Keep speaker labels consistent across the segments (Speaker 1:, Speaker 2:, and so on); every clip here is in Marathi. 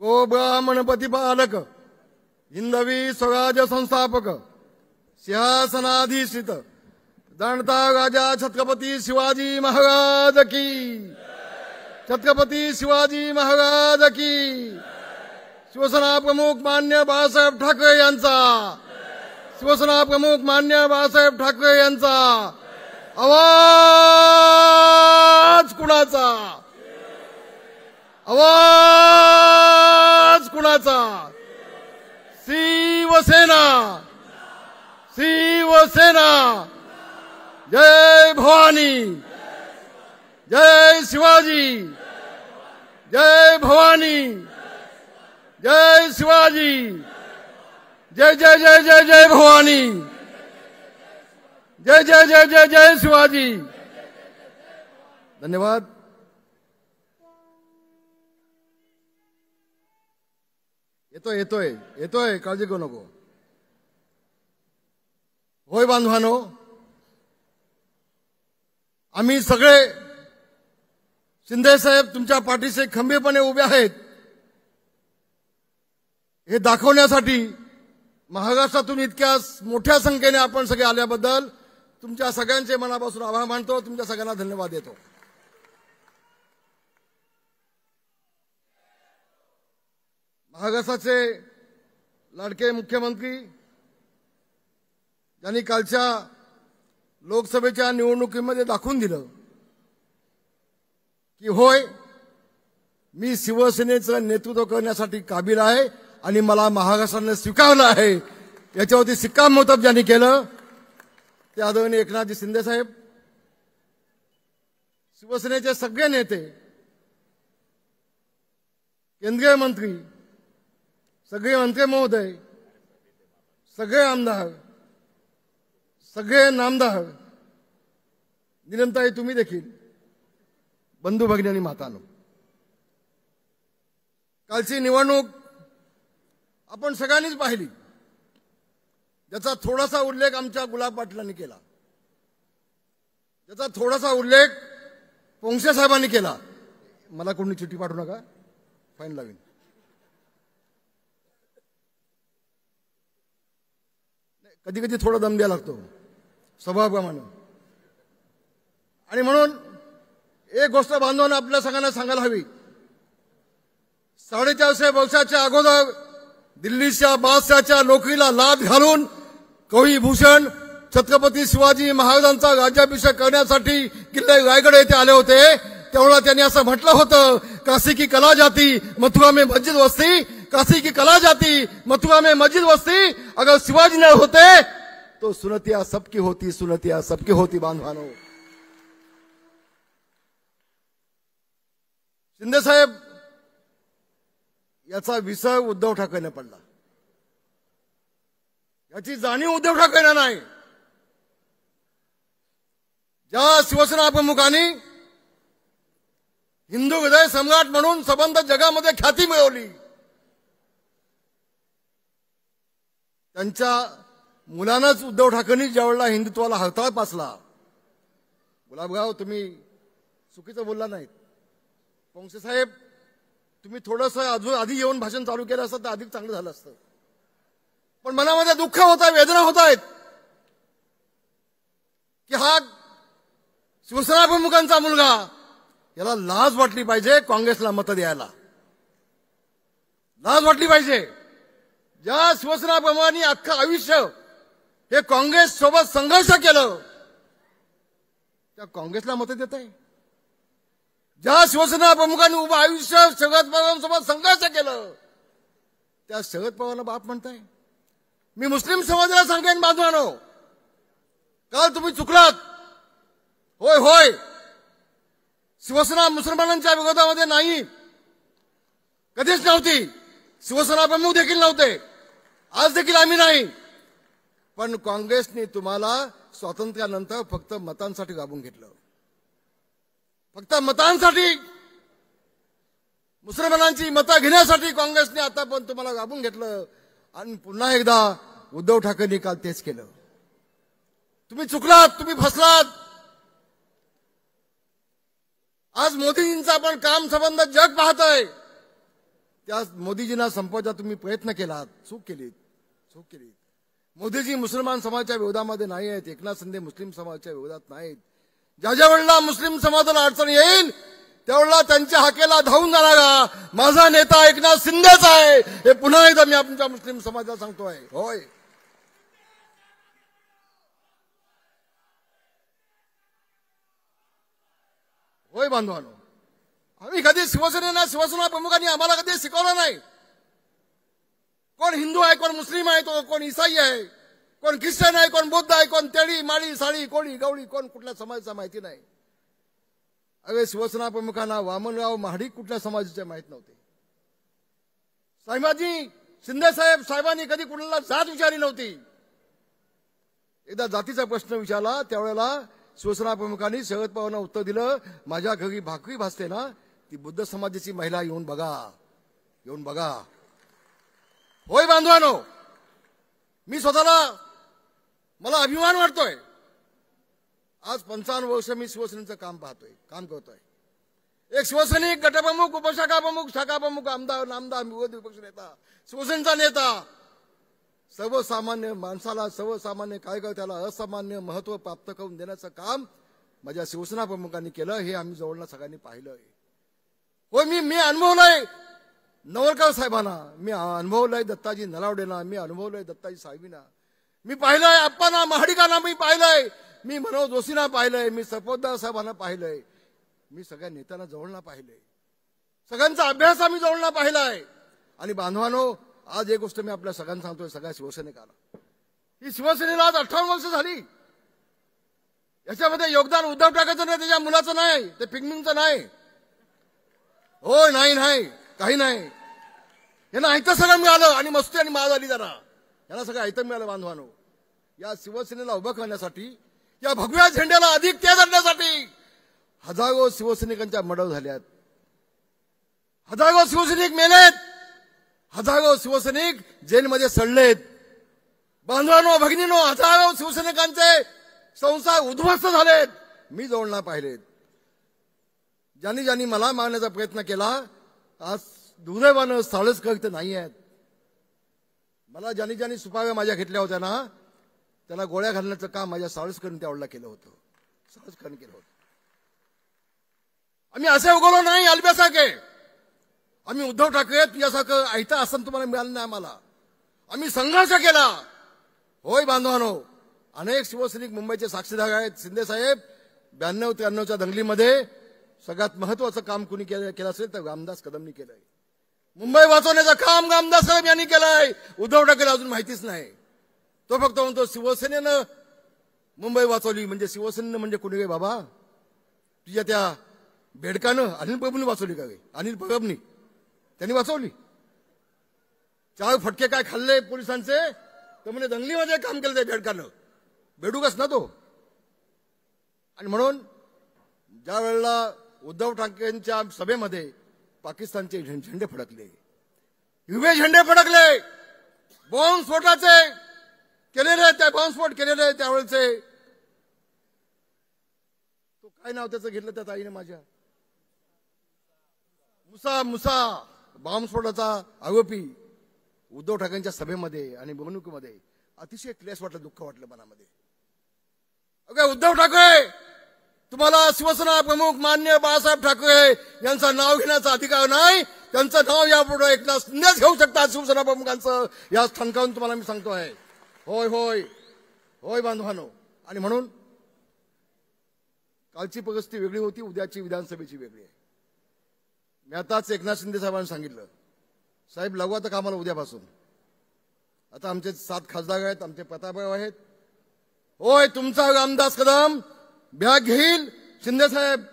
Speaker 1: को ब्राह्मण प्रतिपालक हिंदवी स्वराज्य संस्थापक सिंहासनाधीशित जाणता राजा छत्रपती शिवाजी महाराज की, छत्रपती शिवाजी महाराज की, शिवसेना प्रमुख मान्य बाळासाहेब ठाकरे यांचा, शिवसेना प्रमुख मान्य बाळासाहेब ठाकरे यांचा आवाज कुणाचा, आवाज कुणाचा? शिवसेना, शिवसेना, जय भवानी, जय शिवाजी, जय भवानी, जय शिवाजी, जय जय जय जय जय भवानी, जय जय जय जय जय शिवाजी। धन्यवाद। येतोय येतोय येतोय, काळजी करू नको। होय बांधवानो, आम्ही सगळे शिंदे साहेब तुमच्या पाठीशी खंबीरपणे उभे आहेत हे दाखवण्यासाठी महाराष्ट्रातून इतक्या मोठ्या संख्येने आपण सगळे आल्याबद्दल तुमच्या सगळ्यांचे मनापासून आभार मानतो। तुमच्या सगळ्यांना धन्यवाद देतो। महाराष्ट्राचे लाडके मुख्यमंत्री यांनी कालच्या लोकसभेच्या निवडणुकीमध्ये दाखवून दिलं की होय, मी शिवसेनेचं नेतृत्व करण्यासाठी काबिल आहे आणि मला महाराष्ट्राने स्वीकारलं आहे। याच्यावरती शिक्कामोर्तब ज्यांनी केलं ते आदरणीय एकनाथजी शिंदे साहेब, शिवसेनेचे सगळे नेते, केंद्रीय मंत्री, सगळे मंत्री महोदय, सगळे आमदार, सगळे नामदार, निरंताई तुम्ही देखील, बंधू भगिनी आणि मातांनो, कालची निवडणूक आपण सगळ्यांनीच पाहिली, ज्याचा थोडासा उल्लेख आमच्या गुलाब पाटलांनी केला, ज्याचा थोडासा उल्लेख पोंक्षे साहेबांनी केला। मला कोणी चिठ्ठी पाठवू नका, फाईन लावीन। कधी कधी थोडा दम द्यावा लागतो स्वभावाप्रमाणे, आणि म्हणून एक गोष्ट बांधवांना आपल्या सगळ्यांना सांगायला हवी। 450 वर्षाच्या अगोदर दिल्लीच्या बादशाहच्या नोकरीला लाथ घालून कविभूषण छत्रपती शिवाजी महाराजांचा राज्याभिषेक करण्यासाठी किल्ले रायगड येथे आले होते। तेवढा त्यांनी असं म्हटलं होतं, काशी की कला जाती मथुरा में मस्जिद वस्ती, काशी की कला जाती मथुरा में मस्जिद वस्ती, अगर शिवाजी न होते तो सुनतिया सबकी होती, सुनतिया सबकी होती। बांधवानो, शिंदे साहेब याचा विसर उद्धव ठाकरेंना पडला, याची जाणीव उद्धव ठाकरेंना नाही। ज्या शिवसेना प्रमुखांनी हिंदू हृदय सम्राट म्हणून संबंध जगामध्ये ख्याती मिळवली, त्यांच्या मुलांनाच उद्धव ठाकरेंनी ज्यावेळेला हिंदुत्वाला हरताळ पासला। गुलाबराव, तुम्ही चुकीचं बोलला नाहीत। पोंक्षे साहेब, तुम्ही थोडंसं अजून आधी येऊन भाषण चालू केलं असतं तर अधिक चांगलं झालं असतं, पण मनामध्ये दुःख होत आहे, वेदना होत आहेत की हा शिवसेना प्रमुखांचा मुलगा, याला लाज वाटली पाहिजे काँग्रेसला मत द्यायला, लाज वाटली पाहिजे। ज्या शिवसेना प्रमुखांनी अख्खं आयुष्य हे काँग्रेस सोबत संघर्ष केलं, त्या काँग्रेसला मत देत आहे। ज्या शिवसेना प्रमुखांनी उभं आयुष्य शरद पवारांसोबत संघर्ष केलं, त्या शरद पवारांना बाप म्हणताय। मी मुस्लिम समाजाला सांगेन, बांधवांनो, काल तुम्ही चुकलात। होय होय, शिवसेना मुसलमानांच्या विरोधामध्ये नाही, कधीच नव्हती, शिवसेना प्रमुख देखील नव्हते, आज देखील आम्ही नाही, पण काँग्रेसने तुम्हाला स्वातंत्र्यानंतर फक्त मतांसाठी दाबून घेतलं, फक्त मतांसाठी, मुसलमानांची मतं घेण्यासाठी काँग्रेसने आता पण तुम्हाला दाबून घेतलं। आणि पुन्हा एकदा उद्धव ठाकरेंनी काल तेच केलं। तुम्ही चुकलात, तुम्ही फसलात। आज मोदींचा पण काम संबंध जग पाहतंय, त्या मोदीजींना संपवायचा तुम्ही प्रयत्न केलात, चूक केलीत. मोदीजी मुसलमान समाजाच्या विरोधामध्ये नाही आहेत, एकनाथ शिंदे मुस्लिम समाजाच्या विरोधात नाहीत. ज्या वेळेला मुस्लिम समाजाला अडचण येईल त्यावेळेला त्यांच्या हाकेला धावून जाणारा माझा नेता एकनाथ शिंदेच आहे, हे पुन्हा एकदा मी आमच्या मुस्लिम समाजाला सांगतोय. होय बांधवानो, आम्ही कधी शिवसेना प्रमुखांनी आम्हाला कधी शिकवलं नाही. कोण हिंदू आहे, कोण मुस्लिम आहे, तो कोण ईसाई आहे, कोण ख्रिश्चन आहे, कोण बौद्ध आहे, कोण तेडी माळी साळी कोणी गवळी, कोण कुठल्या समाजाचा माहिती नाही. अरे शिवसेना प्रमुखांना वामनराव महाडिक कुठल्या समाजाचे माहित नव्हते. साहेबांनी शिंदे साहेबांनी कधी कुणाला जात विचारली नव्हती. एकदा जातीचा प्रश्न विचारला त्यावेळेला शिवसेना प्रमुखांनी शरद पवारांना उत्तर दिलं, माझ्या घरी भाकरी भासते ना, ती बुद्ध समाजाची महिला येऊन बघा. होय बांधवानो, मी स्वतःला मला अभिमान वाटतोय. आज 55 वर्ष मी शिवसेनेचं काम करतोय. एक शिवसैनिक, गटप्रमुख, उपशाखा प्रमुख, शाखा प्रमुख, आमदार, नामदार, विरोधी पक्ष नेता, शिवसेनेचा नेता, सर्वसामान्य माणसाला, सर्वसामान्य कार्यकर्त्याला असामान्य महत्व प्राप्त करून देण्याचं काम माझ्या शिवसेना प्रमुखांनी केलं. हे आम्ही जवळनं सगळ्यांनी पाहिलंय. होय, मी अनुभवलंय नवलकर साहेबांना, मी अनुभवलंय दत्ताजी नलावडेना, मी अनुभवलंय दत्ताजी साहेबींना, मी पाहिलंय अप्पांना महाडिकांना, मी पाहिलंय, मी मनोज जोशींना पाहिलंय, मी सपोतदार साहेबांना पाहिलंय, मी सगळ्या नेत्यांना जवळना पाहिलंय, सगळ्यांचा अभ्यास आम्ही जवळना पाहिलाय. आणि बांधवानो, आज एक गोष्ट मी आपल्या सगळ्यांना सांगतोय, सगळ्या शिवसैनिकाला, ही शिवसेनेला आज 58 वर्ष झाली. याच्यामध्ये योगदान उद्धव ठाकरेंचं नाही, त्याच्या मुलाचं नाही, ते पिंगमिंगचं नाही. होय, नाही, काही नाही. यांना ऐकतं सगळं मिळालं आणि मस्ती आणि माळ झाली जरा, यांना सगळं ऐकतं मिळालं. बांधवानो, या शिवसेनेला उभं करण्यासाठी, या भगव्या झेंड्याला अधिक तेज आणण्यासाठी हजारो शिवसैनिकांच्या मर्डर झाल्यात, हजारो शिवसैनिक मेलेत, हजारो शिवसैनिक जेलमध्ये सडलेत. बांधवांनो, भगिनीनो, हजारो शिवसैनिकांचे संसार उद्ध्वस्त झालेत, मी जवळना पाहिलेत. ज्यांनी मला मारण्याचा प्रयत्न केला, आज दुर्दैवानं साळसकर ते नाही आहेत. मला ज्यांनी सुपाव्या माझ्या घेतल्या होत्या ना, त्याला गोळ्या घालण्याचं काम माझ्या साळसकरने त्यावेळेला केलं होतं. आम्ही असे उगवलो नाही अल्ब्यासारखे. आम्ही उद्धव ठाकरे तुझ्यासारखं ऐता आसन तुम्हाला मिळालं नाही आम्हाला. आम्ही संघर्ष केला. होय बांधवानो, अनेक शिवसैनिक मुंबईचे साक्षीदार आहेत. शिंदे साहेब 92-93च्या दंगलीमध्ये सगळ्यात महत्वाचं काम कुणी केलं असेल तर रामदास कदमनी केलंय. मुंबई वाचवण्याचं काम रामदास कदम यांनी केलंय. उद्धव ठाकरे अजून माहितीच नाही. तो फक्त म्हणतो शिवसेनेनं मुंबई वाचवली. म्हणजे शिवसेनेनं म्हणजे कुणी गे बाबा? तुझ्या त्या बेडकानं अनिल प्रभूंनी वाचवली का? अनिल प्रभूंनी त्यांनी वाचवली. 4 फटके काय खाल्ले पोलिसांचे तर म्हणजे दंगलीमध्ये काम केलं त्या बेडकानं. बेडूकच ना तो. आणि म्हणून ज्या वेळेला उद्धव ठाकरेंच्या सभेमध्ये पाकिस्तानचे झेंडे फडकले, हिरवे झेंडे फडकले, बॉम्बस्फोटाचे केलेले, त्या बॉम्बस्फोट केलेले त्यावेळेचे, तो काय नाव त्याचं घेतलं त्या ताईने माझ्या, मुसा बॉम्बस्फोटाचा आरोपी उद्धव ठाकरेंच्या सभेमध्ये आणि निवडणुकीमध्ये अतिशय क्लेश वाटलं, दुःख वाटलं मनामध्ये. अगं उद्धव ठाकरे, तुम्हाला शिवसेना प्रमुख मान्य बाळासाहेब ठाकरे यांचं नाव घेण्याचा अधिकार नाही. त्यांचं नाव यापुढे एकनाथ शिंदेच घेऊ शकतात शिवसेना प्रमुखांचं. या ठणकावून तुम्हाला मी सांगतो आहे. होय होय होय बांधवांनो. आणि म्हणून कालची परिस्थिती वेगळी होती, उद्याची विधानसभेची वेगळी आहे. मी आताच एकनाथ शिंदे साहेबांनी सांगितलं, साहेब लागू आता कामाला उद्यापासून. आता आमचे 7 खासदार आहेत, आमचे प्रतापराव आहेत. होय, तुमचा रामदास कदम बॅग घेईल, शिंदे साहेब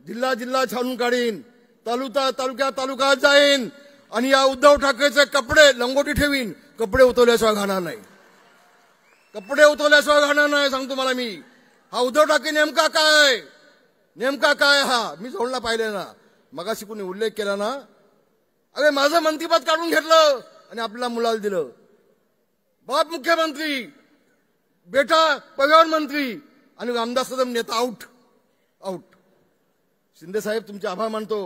Speaker 1: जिल्हा छानून काढीन, तालुक्यात जाईन आणि या उद्धव ठाकरेचे कपडे लंगोटी ठेवीन. कपडे उतरल्याशिवाय घालणार नाही, कपडे उतरल्याशिवाय घालणार नाही सांगतो मला मी. हा उद्धव ठाकरे नेमका काय हा मी जोडला पाहिले ना. मगाशी कोणी उल्लेख केला ना, अरे माझं मंत्रिपद काढून घेतलं आणि आपल्या मुलाला दिलं. बाप मुख्यमंत्री, बेटा परिवहन मंत्री आणि रामदास कदम नेता आउट. शिंदे साहेब तुमचे आभार मानतो.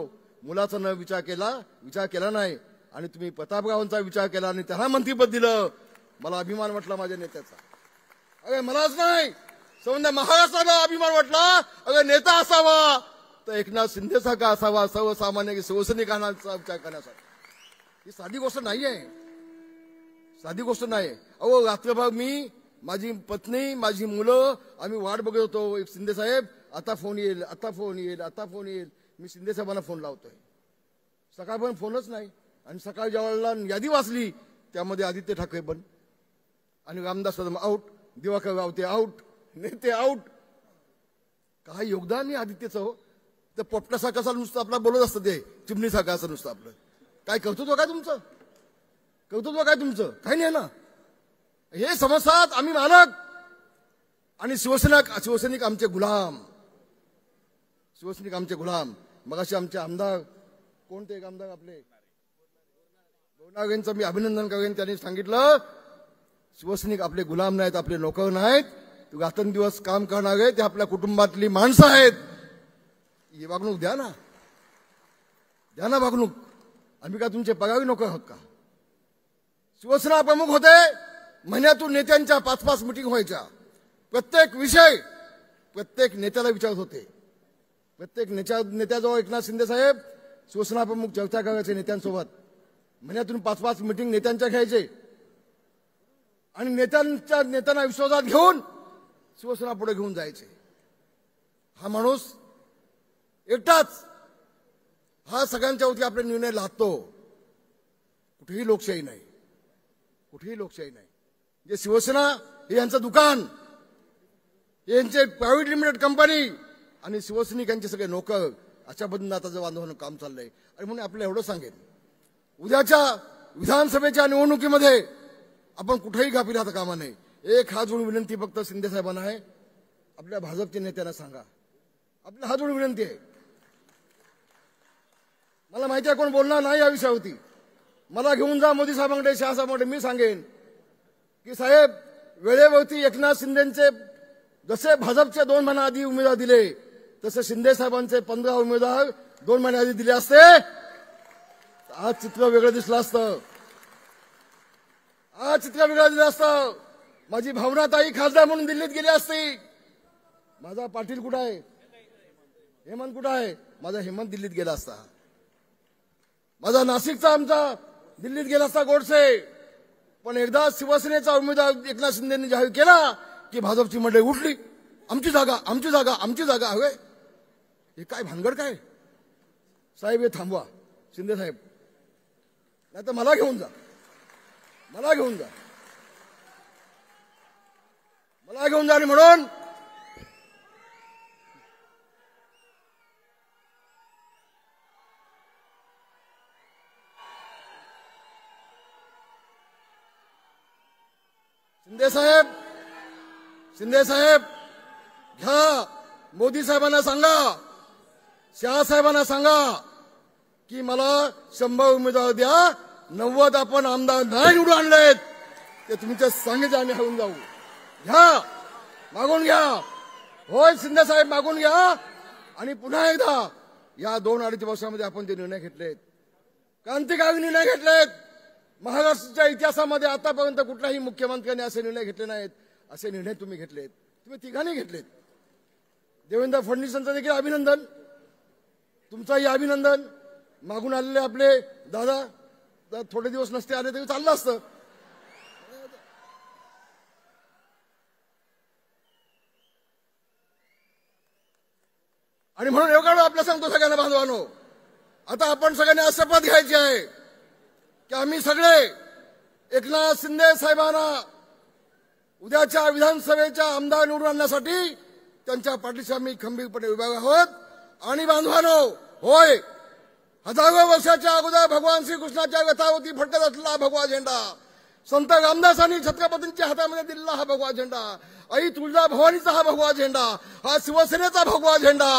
Speaker 1: मुलाचा न विचार केला नाही. आणि तुम्ही प्रतापरावांचा विचार केला आणि त्यांना मंत्रिपद दिलं. मला अभिमान वाटला माझ्या नेत्याचा. अरे मलाच नाही, संबंध महाराष्ट्राला अभिमान वाटला. अगर नेता असावा तर एकनाथ शिंदेसारखा असावा, सर्वसामान्य शिवसैनिकांचा विचार करण्यासाठी. ही साधी गोष्ट नाही आहे, साधी गोष्ट नाही. अहो रात्रभर मी, माझी पत्नी, माझी मुलं आम्ही वाट बघत होतो. एक शिंदे साहेब आता फोन येईल, आता फोन येईल, आता फोन येईल. मी शिंदे साहेबांना फोन लावतोय. सकाळपर्यंत फोनच नाही. आणि सकाळी ज्या वेळेला यादी वाचली त्यामध्ये आदित्य ठाकरे बंद आणि रामदास कदम आउट, दिवाकर रावते आउट, नेते आउट. काय योगदान नाही आदित्यचं. हो तर पोपटासारखा कसा नुसतं आपला बोलत असतं, ते चिमणीसारखं असं नुसतं आपलं. काय कर्तृत्व काय तुमचं, कर्तृत्व काय तुमचं, काही नाही ना. हे समजतात आम्ही मालक आणि शिवसैनिक आमचे गुलाम, शिवसैनिक आमचे गुलाम. मगाशी आमचे आमदार, कोणते आमदार आपले गोनागेंचं मी अभिनंदन करेन. त्यांनी सांगितलं शिवसैनिक आपले गुलाम नाहीत, आपले नोकर नाहीत, रात्रंदिवस काम करणारे ते आपल्या कुटुंबातली माणसं आहेत. ही वागणूक द्या ना, द्या ना वागणूक. आम्ही का तुमचे पगारी नोकर आहोत का? शिवसेना प्रमुख होते, महिन्यातून नेत्यांच्या 5-5 मिटिंग व्हायच्या. प्रत्येक विषय प्रत्येक नेत्याला विचारत होते. प्रत्येक नेत्याजवळ एकनाथ शिंदे साहेब शिवसेना प्रमुख चर्चा करायचे नेत्यांसोबत. महिन्यातून 5-5 मिटिंग नेत्यांच्या घ्यायचे आणि नेत्यांना विश्वासात घेऊन शिवसेना पुढे घेऊन जायचे. हा माणूस एकटाच हा सगळ्यांच्या वरती आपले निर्णय लादतो. कुठेही लोकशाही नाही, कुठेही लोकशाही नाही. जे शिवसेना हे यांचं दुकान, यांचे प्रायव्हेट लिमिटेड कंपनी आणि शिवसैनिक यांचे सगळे नोकर, अशा पद्धतीनं आता बांधवानं काम चाललंय. आणि म्हणून आपल्याला एवढं सांगेन, उद्याच्या विधानसभेच्या निवडणुकीमध्ये आपण कुठेही गाफील राहता कामा नये. एक हात जोडून विनंती फक्त शिंदे साहेबांना आहे, आपल्या भाजपच्या नेत्यांना सांगा, आपल्या हात जोडून विनंती आहे. मला माहिती आहे कोण बोलणार नाही या विषयावरती. मला घेऊन जा मोदी साहेबांकडे, शहासाहेबांकडे. मी सांगेन की साहेब, वेळेवरती एकनाथ शिंदेचे जसे भाजपचे 2 महिने आधी उमेदवार दिले, तसे शिंदे साहेबांचे 15 उमेदवार 2 महिने आधी दिले असते, आज चित्र वेगळं दिसलं असतं. आज चित्र वेगळं दिलं असतं. माझी भावनाताई खासदार म्हणून दिल्लीत गेली असती. माझा पाटील कुठं आहे, हेमंत कुठं आहे? माझा हेमंत दिल्लीत गेला असता. माझा नाशिकचा आमचा दिल्लीत गेला असता गोडसे. पण एकदा शिवसेनेचा उमेदवार एकनाथ शिंदेंनी जाहीर केला की भाजपची मंडळी उठली, आमची जागा, आमची जागा, आमची जागा हवे. हे काय भानगड काय? साहेब हे थांबवा, शिंदे साहेब, नाही तर मला घेऊन जा, मला घेऊन जा, मला घेऊन जा. आणि म्हणून शिंदे साहेब घ्या, मोदी साहेबांना सांगा, शहासाहेबांना सांगा की मला 100 उमेदवार द्या, 90 आपण आमदार नाही निवडून आणलेत, ते तुमच्या सांगितलं आम्ही हळून जाऊ. घ्या, मागून घ्या. होय शिंदे साहेब, मागून घ्या. आणि पुन्हा एकदा या 2-2.5 वर्षामध्ये आपण जे निर्णय घेतलेत, क्रांतिकारी निर्णय घेतलेत. महाराष्ट्राच्या इतिहासामध्ये आतापर्यंत कुठल्याही मुख्यमंत्र्यांनी असे निर्णय घेतले नाहीत. असे निर्णय तुम्ही घेतलेत, तुम्ही तिघांनी घेतलेत. देवेंद्र फडणवीसांचं देखील अभिनंदन, तुमचंही अभिनंदन. मागून आलेले आपले दादा थोडे दिवस नसते आले तरी चाललं असतं. आणि म्हणून एवढं आपल्या सांगतो सगळ्यांना बांधवानो, आता आपण सगळ्यांनी शपथ घ्यायची आहे की आम्ही सगळे एकनाथ शिंदे साहेबांना उद्याच्या विधानसभेच्या आमदार निवडून आणण्यासाठी त्यांच्या पाठीशी आम्ही खंबीरपणे उभे आहोत. आणि बांधवानो, होय, हजारो वर्षाच्या अगोदर भगवान श्रीकृष्णाच्या व्यथावरती फडकत असलेला भगवा झेंडा, संत रामदासांनी छत्रपतींच्या हातामध्ये दिलेला हा भगवा झेंडा, आई तुळजा भवानीचा हा भगवा झेंडा, हा शिवसेनेचा भगवा झेंडा,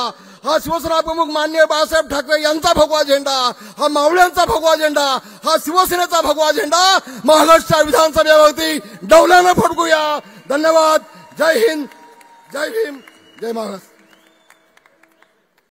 Speaker 1: हा शिवसेना प्रमुख माननीय बाळासाहेब ठाकरे यांचा भगवा झेंडा, हा मावळ्यांचा भगवा झेंडा, हा शिवसेनेचा भगवा झेंडा महाराष्ट्र विधानसभेवरती डौलानं फडकूया. धन्यवाद. जय हिंद, जय भीम, जय महाराष्ट्र.